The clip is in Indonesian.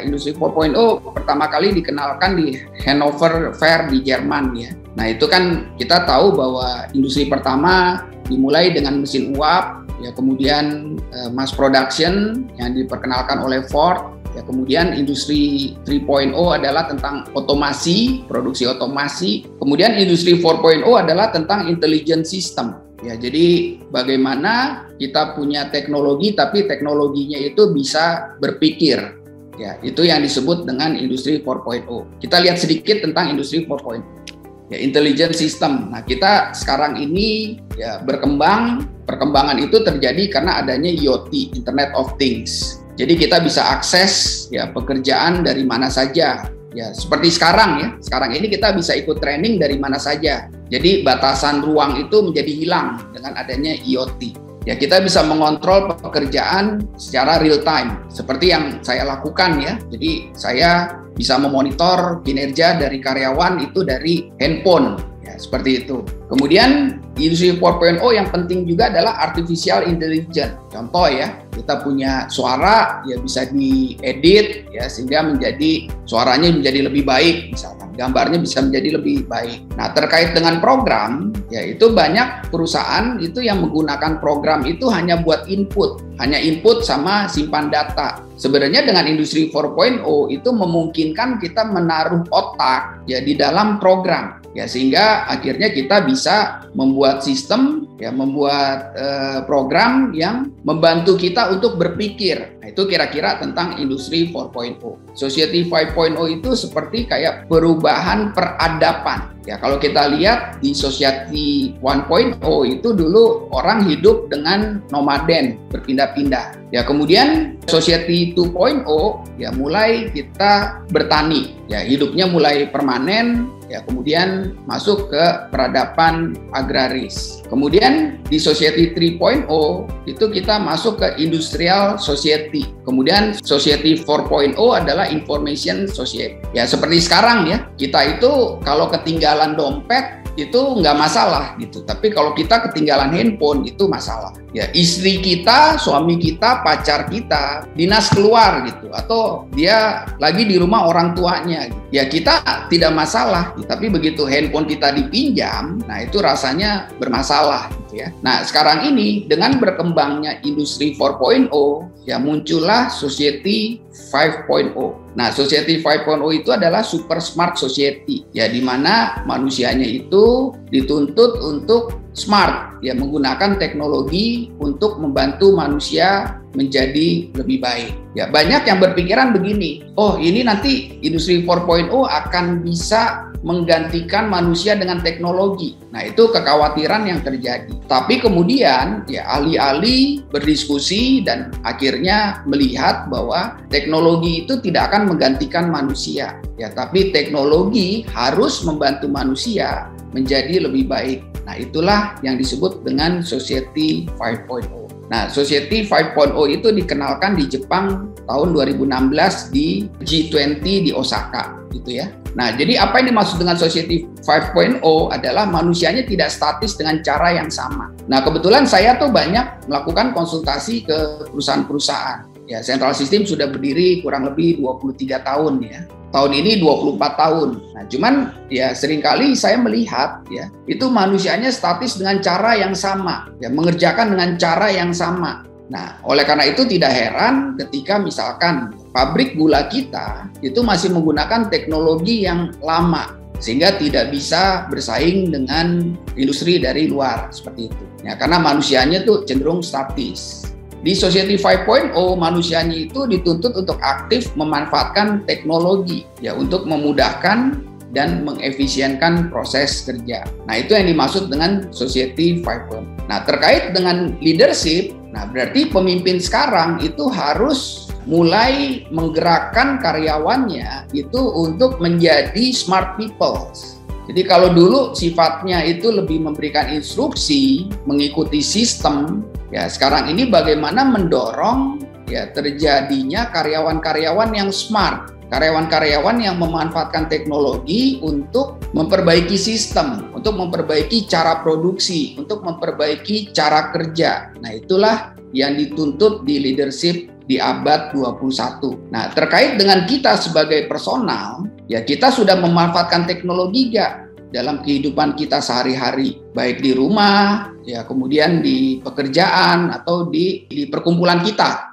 Industri 4.0 pertama kali dikenalkan di Hannover Fair di Jerman ya. Nah itu kan kita tahu bahwa industri pertama dimulai dengan mesin uap, ya kemudian mass production yang diperkenalkan oleh Ford. Ya, kemudian industri 3.0 adalah tentang otomasi, produksi otomasi. Kemudian industri 4.0 adalah tentang intelligent system. Ya, jadi bagaimana kita punya teknologi tapi teknologinya itu bisa berpikir. Ya, itu yang disebut dengan industri 4.0. Kita lihat sedikit tentang industri 4.0. Ya, intelligent system. Nah, kita sekarang ini ya perkembangan itu terjadi karena adanya IoT, Internet of Things. Jadi kita bisa akses ya pekerjaan dari mana saja. Ya, seperti sekarang ya. Sekarang ini kita bisa ikut training dari mana saja. Jadi batasan ruang itu menjadi hilang dengan adanya IoT. Ya, kita bisa mengontrol pekerjaan secara real time seperti yang saya lakukan ya. Jadi saya bisa memonitor kinerja dari karyawan itu dari handphone. Ya, seperti itu. Kemudian industri 4.0 yang penting juga adalah artificial intelligence. Contoh ya, kita punya suara ya bisa diedit ya sehingga suaranya menjadi lebih baik, misalkan gambarnya bisa menjadi lebih baik. Nah, terkait dengan program ya itu banyak perusahaan itu yang menggunakan program itu hanya buat input sama simpan data. Sebenarnya dengan industri 4.0 itu memungkinkan kita menaruh otak ya di dalam program. Ya, sehingga akhirnya kita bisa membuat sistem, ya, membuat program yang membantu kita untuk berpikir. Nah, itu kira-kira tentang industri 4.0. Society 5.0 itu seperti kayak perubahan peradaban. Ya, kalau kita lihat di Society 1.0 itu dulu orang hidup dengan nomaden, berpindah-pindah. Ya, kemudian Society 2.0 ya mulai kita bertani. Ya, hidupnya mulai permanen. Ya, kemudian masuk ke peradaban agraris. Kemudian di Society 3.0 itu kita masuk ke Industrial Society. Kemudian Society 4.0 adalah Information Society. Ya, seperti sekarang ya, kita itu kalau ketinggalan dompet itu nggak masalah gitu. Tapi kalau kita ketinggalan handphone itu masalah. Ya, istri kita, suami kita, pacar kita dinas keluar gitu, atau dia lagi di rumah orang tuanya gitu. Ya, kita tidak masalah, tapi begitu handphone kita dipinjam, nah itu rasanya bermasalah gitu ya. Nah, sekarang ini dengan berkembangnya industri 4.0 ya muncullah Society 5.0. Nah, Society 5.0 itu adalah super smart society, ya di mana manusianya itu dituntut untuk smart, ya menggunakan teknologi untuk membantu manusia menjadi lebih baik. Ya, banyak yang berpikiran begini, oh ini nanti industri 4.0 akan bisa menggantikan manusia dengan teknologi. Nah, itu kekhawatiran yang terjadi. Tapi kemudian ya ahli-ahli berdiskusi dan akhirnya melihat bahwa teknologi itu tidak akan menggantikan manusia. Ya, tapi teknologi harus membantu manusia menjadi lebih baik. Nah, itulah yang disebut dengan Society 5.0. Nah, Society 5.0 itu dikenalkan di Jepang tahun 2016 di G20 di Osaka, gitu ya. Nah, jadi apa yang dimaksud dengan Society 5.0 adalah manusianya tidak statis dengan cara yang sama. Nah, kebetulan saya tuh banyak melakukan konsultasi ke perusahaan-perusahaan. Ya, Central System sudah berdiri kurang lebih 23 tahun ya. Tahun ini 24 tahun. Nah, cuman ya seringkali saya melihat ya, itu manusianya statis dengan cara yang sama, ya mengerjakan dengan cara yang sama. Nah, oleh karena itu tidak heran ketika misalkan pabrik gula kita itu masih menggunakan teknologi yang lama sehingga tidak bisa bersaing dengan industri dari luar seperti itu. Ya, karena manusianya tuh cenderung statis. Di Society 5.0 manusianya itu dituntut untuk aktif memanfaatkan teknologi ya untuk memudahkan dan mengefisienkan proses kerja. Nah, itu yang dimaksud dengan Society 5.0. Nah, terkait dengan leadership, nah berarti pemimpin sekarang itu harus mulai menggerakkan karyawannya itu untuk menjadi smart people. Jadi kalau dulu sifatnya itu lebih memberikan instruksi, mengikuti sistem, ya sekarang ini bagaimana mendorong ya terjadinya karyawan-karyawan yang smart, karyawan-karyawan yang memanfaatkan teknologi untuk memperbaiki sistem, untuk memperbaiki cara produksi, untuk memperbaiki cara kerja. Nah, itulah yang dituntut di leadership di abad 21. Nah, terkait dengan kita sebagai personal, ya kita sudah memanfaatkan teknologi nggak dalam kehidupan kita sehari-hari, baik di rumah, ya kemudian di pekerjaan atau di perkumpulan kita.